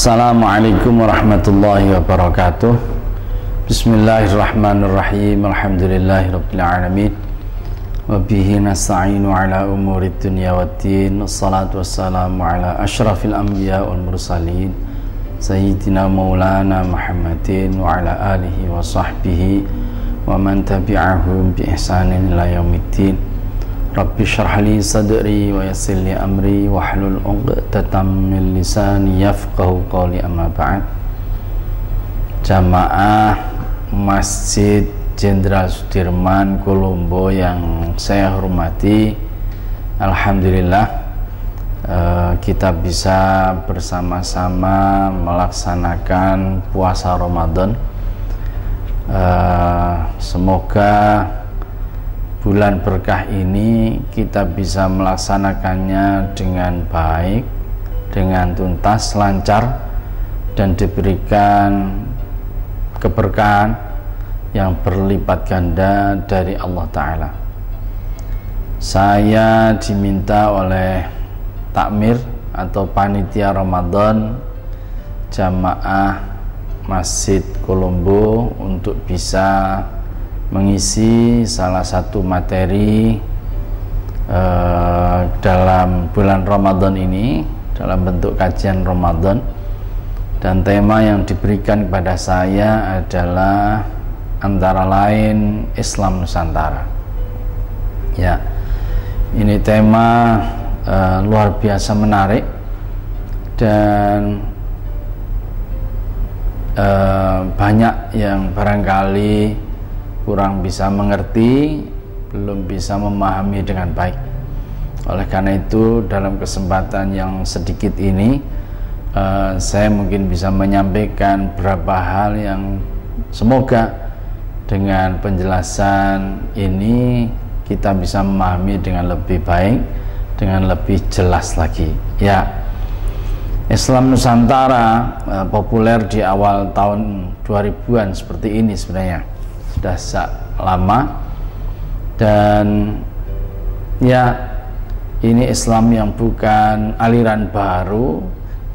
Assalamualaikum warahmatullahi wabarakatuh. Bismillahirrahmanirrahim. Alhamdulillahirabbil alamin. Wa bihi nasta'inu ala umurid dunya waddin. Wassalatu wassalamu ala asyrafil anbiya wal mursalin sayyidina maulana Muhammadin wa ala alihi wa sahbihi wa man tabi'ahum bi ihsanin ila yaumiddin. Rabbi syrah li sadri wa yassir li amri wahlul 'uqdatam min lisani yafqahu qawli, amma ba'd. Jamaah Masjid Jenderal Sudirman Kolombo yang saya hormati, alhamdulillah kita bisa bersama-sama melaksanakan puasa Ramadan. Semoga bulan berkah ini kita bisa melaksanakannya dengan baik, dengan tuntas, lancar, dan diberikan keberkahan yang berlipat ganda dari Allah Ta'ala. Saya diminta oleh takmir atau panitia Ramadan Jamaah Masjid Kolombo untuk bisa mengisi salah satu materi dalam bulan Ramadan ini dalam bentuk kajian Ramadan, dan tema yang diberikan kepada saya adalah antara lain Islam Nusantara. Ya, ini tema luar biasa menarik dan banyak yang barangkali kurang bisa mengerti, belum bisa memahami dengan baik. Oleh karena itu, dalam kesempatan yang sedikit ini saya mungkin bisa menyampaikan beberapa hal yang semoga dengan penjelasan ini kita bisa memahami dengan lebih baik, dengan lebih jelas lagi. Ya, Islam Nusantara populer di awal tahun 2000-an seperti ini sebenarnya. Sudah lama, dan ya, ini Islam yang bukan aliran baru.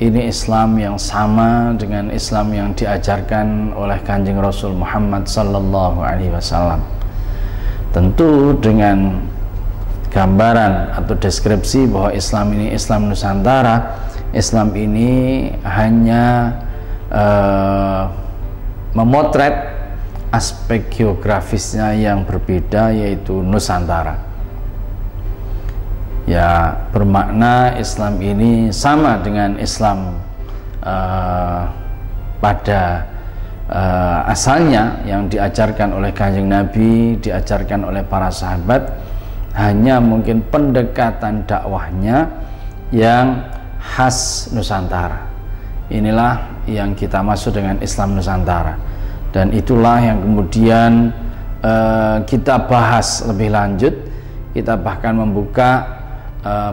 Ini Islam yang sama dengan Islam yang diajarkan oleh Kanjeng Rasul Muhammad sallallahu alaihi wasallam. Tentu dengan gambaran atau deskripsi bahwa Islam ini Islam Nusantara. Islam ini hanya memotret aspek geografisnya yang berbeda, yaitu Nusantara. Ya, bermakna Islam ini sama dengan Islam pada asalnya yang diajarkan oleh Kanjeng Nabi, diajarkan oleh para sahabat, hanya mungkin pendekatan dakwahnya yang khas Nusantara. Inilah yang kita maksud dengan Islam Nusantara. Dan itulah yang kemudian kita bahas lebih lanjut. Kita bahkan membuka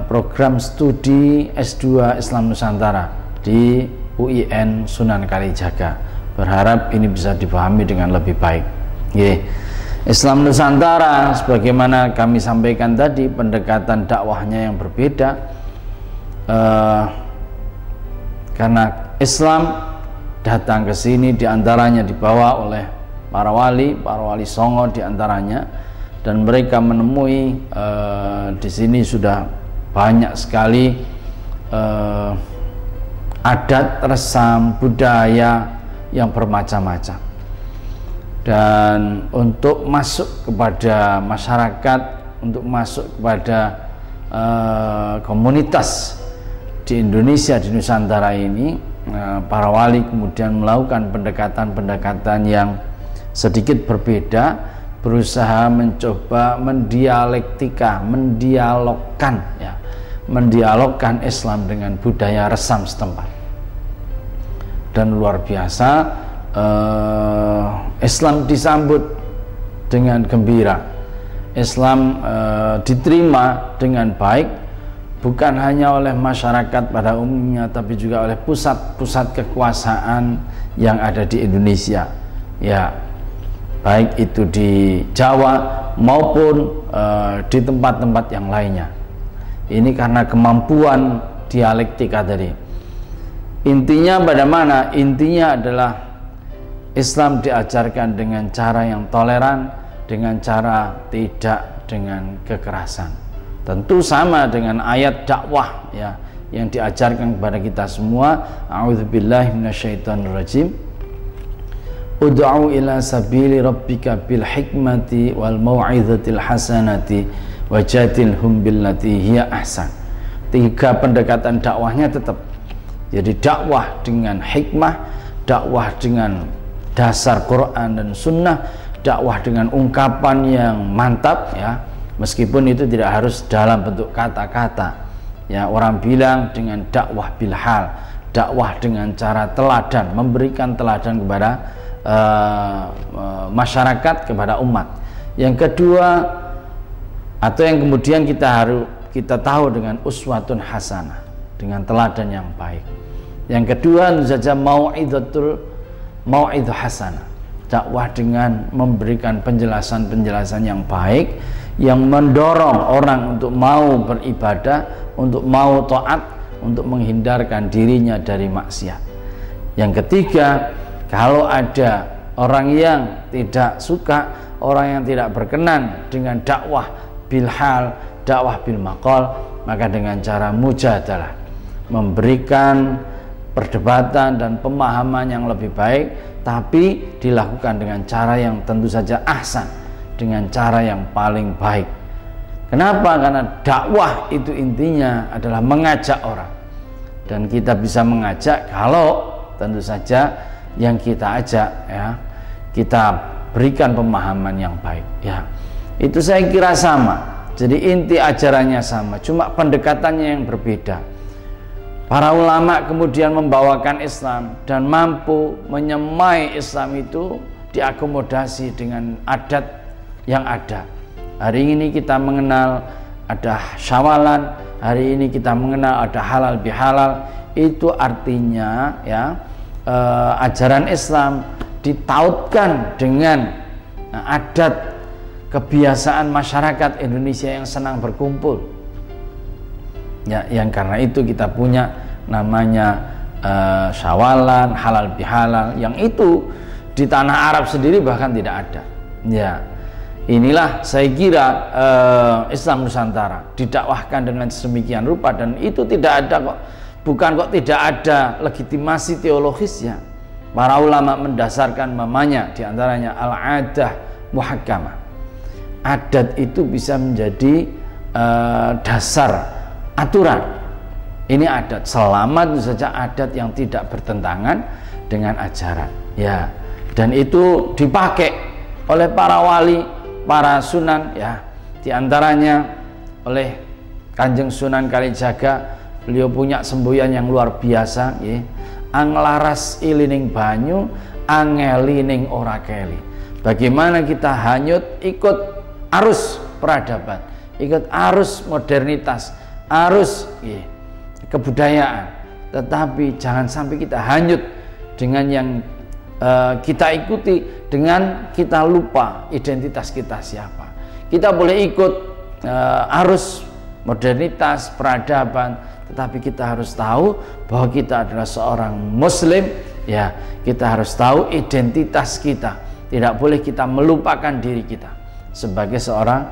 program studi S2 Islam Nusantara di UIN Sunan Kalijaga. Berharap ini bisa dipahami dengan lebih baik. Islam Nusantara, sebagaimana kami sampaikan tadi, pendekatan dakwahnya yang berbeda, karena Islam datang ke sini diantaranya dibawa oleh para wali songo diantaranya, dan mereka menemui di sini sudah banyak sekali adat, resam, budaya yang bermacam-macam. Dan untuk masuk kepada masyarakat, untuk masuk kepada komunitas di Indonesia, di Nusantara ini, para wali kemudian melakukan pendekatan-pendekatan yang sedikit berbeda, berusaha mencoba mendialogkan Islam dengan budaya resam setempat. Dan luar biasa, Islam disambut dengan gembira. Islam diterima dengan baik, bukan hanya oleh masyarakat pada umumnya, tapi juga oleh pusat-pusat kekuasaan yang ada di Indonesia. Ya, baik itu di Jawa maupun di tempat-tempat yang lainnya. Ini karena kemampuan dialektika tadi. Intinya pada mana? Intinya adalah Islam diajarkan dengan cara yang toleran, dengan cara tidak dengan kekerasan. Tentu sama dengan ayat dakwah ya yang diajarkan kepada kita semua. A'udzubillahi minasyaitonirrajim. Ud'u ila sabili rabbika bil hikmati wal mau'izatil hasanati wajadilhum billati hiya ahsan. 3 pendekatan dakwahnya tetap. Jadi dakwah dengan hikmah, dakwah dengan dasar Quran dan Sunnah, dakwah dengan ungkapan yang mantap ya, meskipun itu tidak harus dalam bentuk kata-kata ya. Orang bilang dengan dakwah bilhal, dakwah dengan cara teladan, memberikan teladan kepada masyarakat, kepada umat. Yang kedua, atau yang kemudian kita tahu dengan uswatun hasanah, dengan teladan yang baik. Yang kedua tentu saja mau'idhah hasanah, dakwah dengan memberikan penjelasan-penjelasan yang baik, yang mendorong orang untuk mau beribadah, untuk mau taat, untuk menghindarkan dirinya dari maksiat. Yang ketiga, kalau ada orang yang tidak suka, orang yang tidak berkenan dengan dakwah bilhal, dakwah bil maqal, maka dengan cara mujadalah, memberikan perdebatan dan pemahaman yang lebih baik, tapi dilakukan dengan cara yang tentu saja ahsan, dengan cara yang paling baik. Kenapa? Karena dakwah itu intinya adalah mengajak orang, dan kita bisa mengajak kalau tentu saja yang kita ajak ya, kita berikan pemahaman yang baik ya. Itu saya kira sama. Jadi inti ajarannya sama, cuma pendekatannya yang berbeda. Para ulama kemudian membawakan Islam dan mampu menyemai Islam itu diakomodasi dengan adat yang ada. Hari ini kita mengenal ada syawalan, hari ini kita mengenal ada halal bihalal. Itu artinya ya, ajaran Islam ditautkan dengan adat kebiasaan masyarakat Indonesia yang senang berkumpul. Ya, yang karena itu kita punya namanya syawalan, halal bihalal, yang itu di tanah Arab sendiri bahkan tidak ada. Ya, inilah saya kira Islam Nusantara didakwahkan dengan sedemikian rupa, dan itu tidak ada kok, bukan kok tidak ada legitimasi teologisnya. Para ulama mendasarkan mamanya diantaranya al-adah muhakkamah. Adat itu bisa menjadi dasar aturan. Ini adat, selama itu saja adat yang tidak bertentangan dengan ajaran ya, dan itu dipakai oleh para wali, para sunan ya, diantaranya oleh Kanjeng Sunan Kalijaga. Beliau punya semboyan yang luar biasa ya. Anglaras ilining banyu, angelining ora keli. Bagaimana kita hanyut ikut arus peradaban, ikut arus modernitas, arus kebudayaan, tetapi jangan sampai kita hanyut dengan yang kita ikuti, dengan kita lupa identitas kita siapa. Kita boleh ikut arus modernitas, peradaban, tetapi kita harus tahu bahwa kita adalah seorang muslim ya. Kita harus tahu identitas kita, tidak boleh kita melupakan diri kita sebagai seorang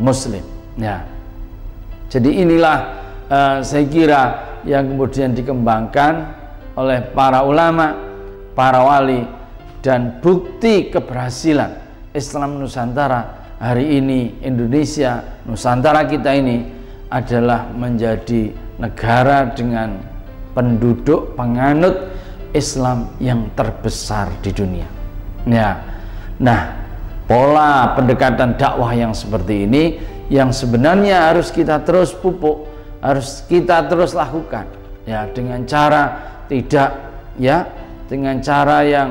muslim ya. Jadi inilah saya kira yang kemudian dikembangkan oleh para ulama, para wali, dan bukti keberhasilan Islam Nusantara hari ini. Indonesia, Nusantara kita ini adalah menjadi negara dengan penduduk penganut Islam yang terbesar di dunia ya. Nah, pola pendekatan dakwah yang seperti ini yang sebenarnya harus kita terus pupuk, harus kita terus lakukan ya, dengan cara tidak ya, dengan cara yang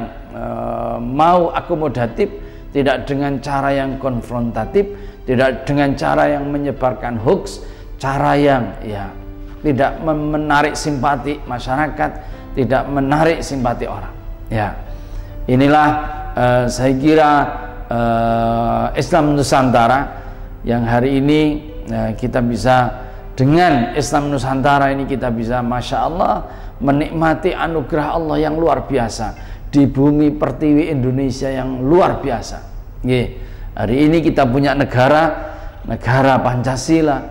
mau akomodatif, tidak dengan cara yang konfrontatif, tidak dengan cara yang menyebarkan hoax, cara yang ya tidak menarik simpati masyarakat, tidak menarik simpati orang ya. Inilah saya kira Islam Nusantara yang hari ini kita bisa Dengan Islam Nusantara ini kita bisa Masya Allah menikmati anugerah Allah yang luar biasa di bumi pertiwi Indonesia yang luar biasa. Hari ini kita punya negara Pancasila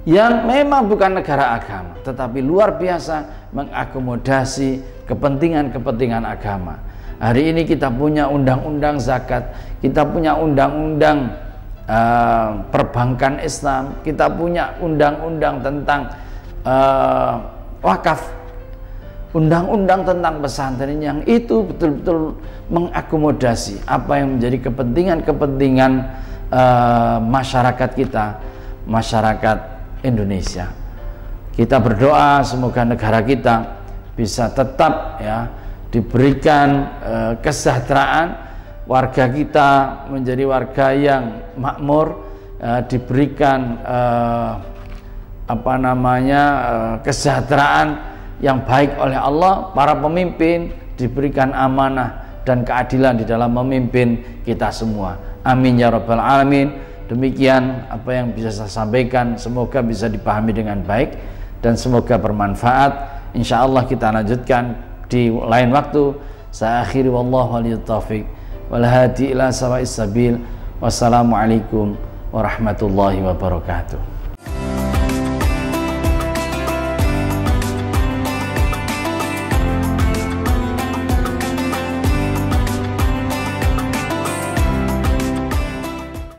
yang memang bukan negara agama, tetapi luar biasa mengakomodasi kepentingan-kepentingan agama. Hari ini kita punya undang-undang zakat, kita punya undang-undang perbankan Islam, kita punya undang-undang tentang wakaf, undang-undang tentang pesantren yang itu betul-betul mengakomodasi apa yang menjadi kepentingan-kepentingan masyarakat kita, masyarakat Indonesia. Kita berdoa semoga negara kita bisa tetap diberikan kesejahteraan, warga kita menjadi warga yang makmur, diberikan kesejahteraan yang baik oleh Allah, para pemimpin diberikan amanah dan keadilan di dalam memimpin kita semua. Amin ya rabbal alamin. Demikian apa yang bisa saya sampaikan, semoga bisa dipahami dengan baik dan semoga bermanfaat. Insyaallah kita lanjutkan di lain waktu. Saya akhiri wallahu waliyut taufiq wal hadi ila sawa'is sabil. Wassalamualaikum warahmatullahi wabarakatuh.